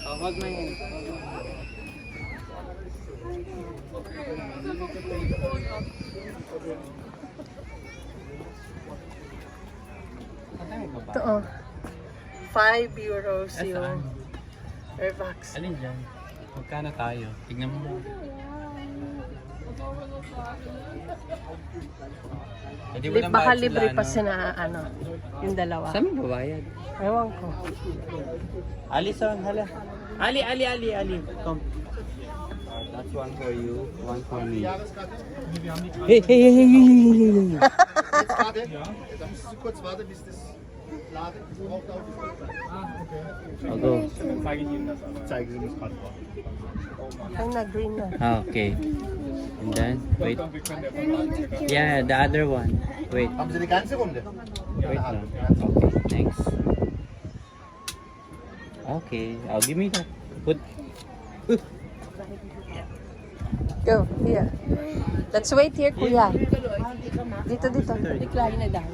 Hold my hand. Ito oh. 5 euros yung Airvax. Alin dyan? Magkano tayo? Tignan mo. Baka libre pa sina ano, yung dalawa. Saan mo babayad? Ewan ko. Ali, saan? Hala. Ali. Come. That's one for you, one for me. Hey. I'll go. Ang na-green na. Okay. And then, wait. Yeah, the other one. Wait. Haben Sie die ganze Runde? Wait lang. Okay, thanks. Okay, I'll give me that. Put. Go, here. Let's wait here, kuya. Dito. Decline na daw.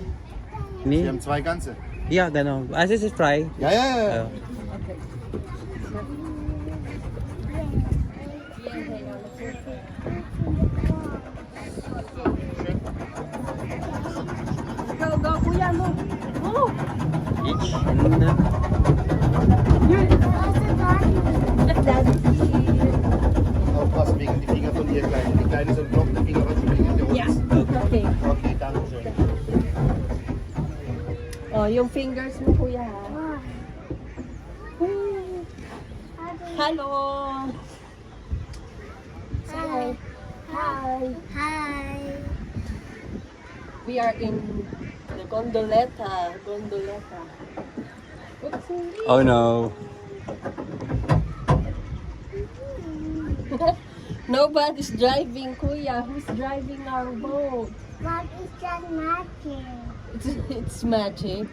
Sie Me? haben 2 ganze. Yeah, ganun. As this is fry. Ja. Okay. Go, kuya mo. Oh. Each. Aufpassen wegen die Finger von ihr Kleinen. Die Kleine ist ein Block, der Finger rausspringen. Yeah. Okay. Okay, danke schön. Oh, yung fingers mo, kuya. Hello. Say hi. We are in the Gondoletta. Oopsie. Oh no. Nobody's driving, kuya. Who's driving our boat? What is that magic? It's magic.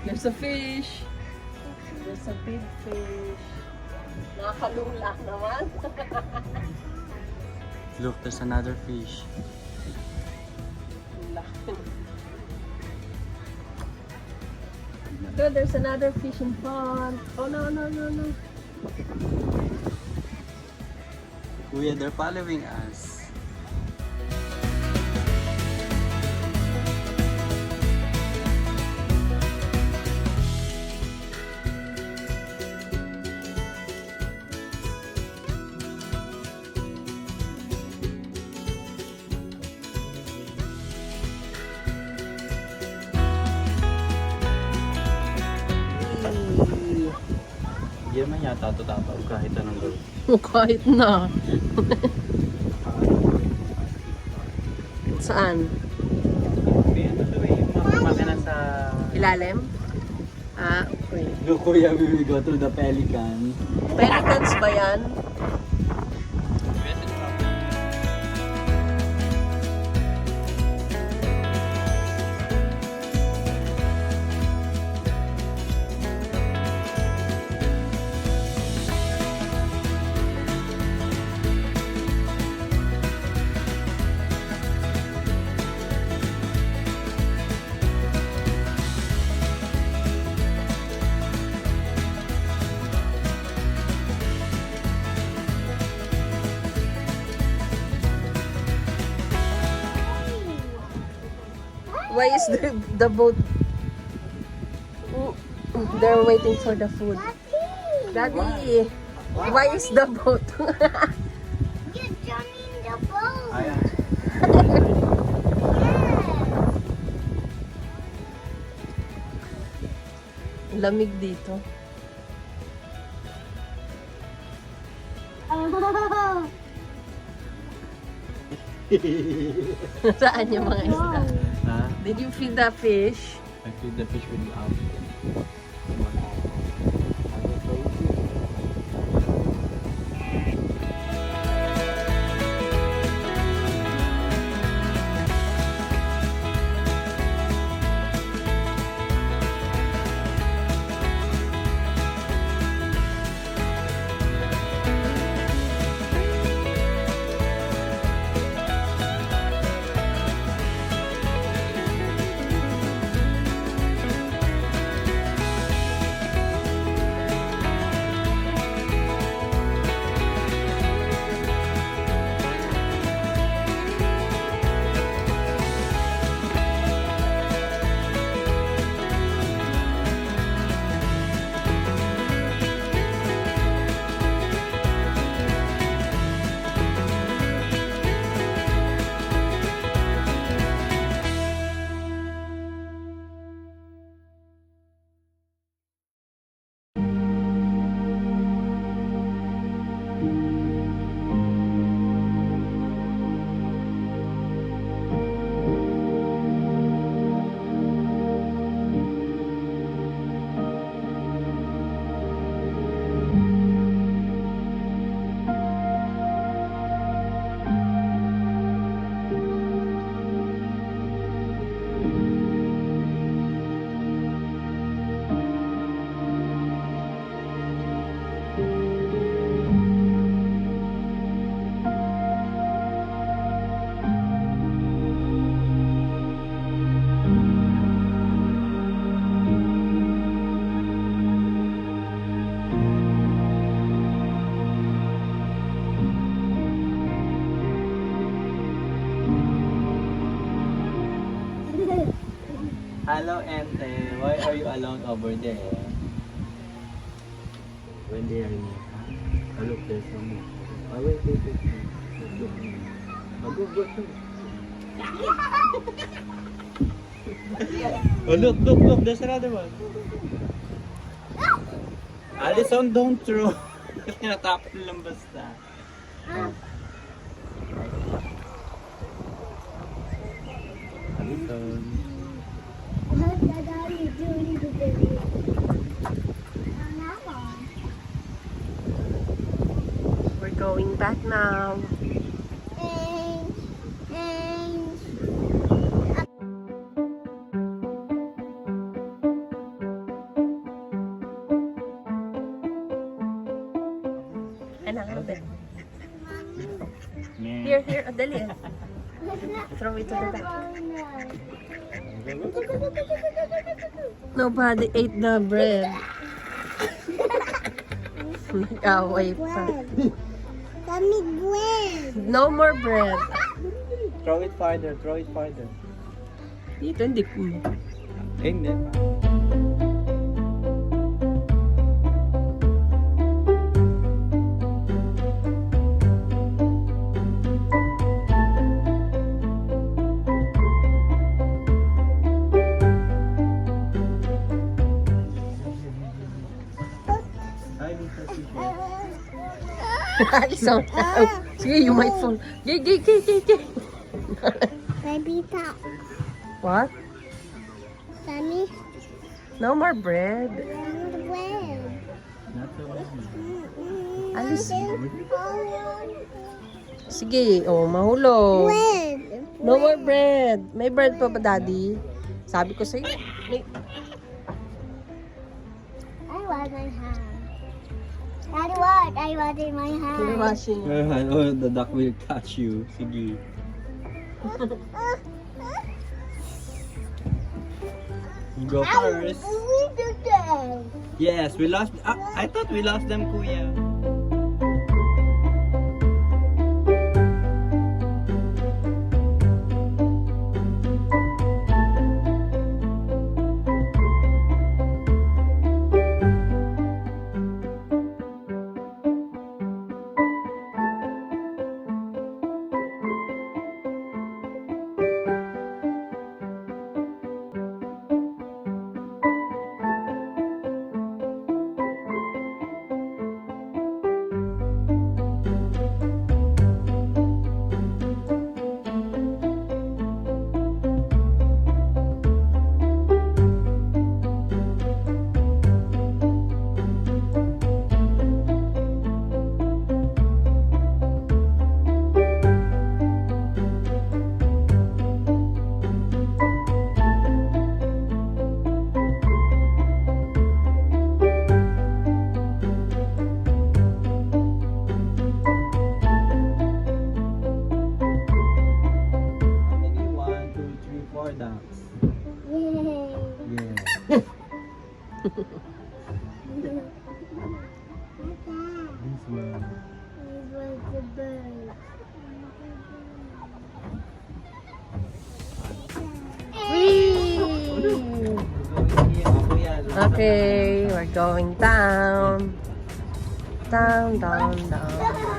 There's a fish. There's a big fish. Nakakalula naman. Look, there's another fish. Good, there's another fish in front. Oh no. Kuya, they're following us. Hindi naman yata ito tataw kahit anong gawin. Kahit na. Saan? Makina sa... Ilalim? Ah, okay. Look, Kuya, we will go through the pelican. Pelicans ba yan? Why is the boat? They're waiting for the food. Daddy, why is the boat? You're joining the boat. Lamig dito. Saan yung mga isda? Huh? Did you feed the fish? I feed the fish with the apple. Hello, Ente. Why are you alone over there? When they are in oh, look, there's someone. Oh, wait. Oh, go. Oh, look, there's another one. Alison, don't throw. Tinatapon lang basta. Alison. What are you doing to the video? We're going back now. Here, dali. Throw it to the back. Nobody ate the bread. Nag-away pa. Mommy, bread. No more bread. Throw it farther. Dito, hindi ko. Hindi. Alison. Oh, sige, you might fall. Gay. Baby top. What? Mommy, No more bread. bread. Alice. Sige, mahulog. Bread. No more bread. May bread pa ba, Daddy? Sabi ko sa'yo. May... I want my hand. Daddy, what? I want in my hand. washing. Oh, the duck will catch you. Sige. You go first. We do that. Yes, we lost. I thought we lost them, Kuya. Okay, we're going down. Down.